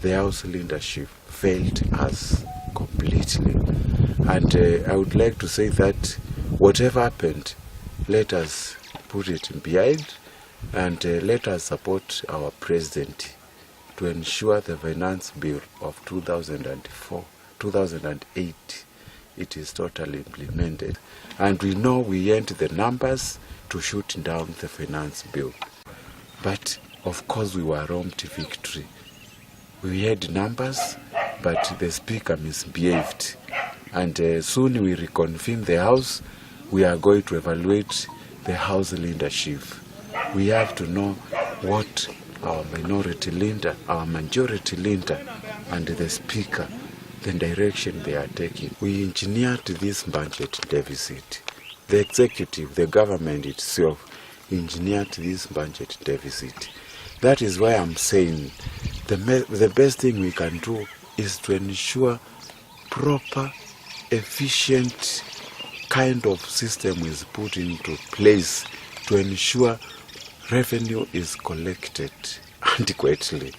the House leadership failed us completely. And I would like to say that whatever happened, let us put it behind and let us support our president to ensure the finance bill of 2008 it is totally implemented. And we know we had the numbers to shoot down the finance bill. But of course we were robbed victory. We had numbers, but the speaker misbehaved. And soon we reconvene the House. We are going to evaluate the House leadership. We have to know what our minority leader, our majority leader, and the speaker, the direction they are taking. We engineered this budget deficit. The executive, the government itself, engineered this budget deficit. That is why I'm saying the best thing we can do is to ensure proper, efficient kind of system is put into place to ensure revenue is collected adequately.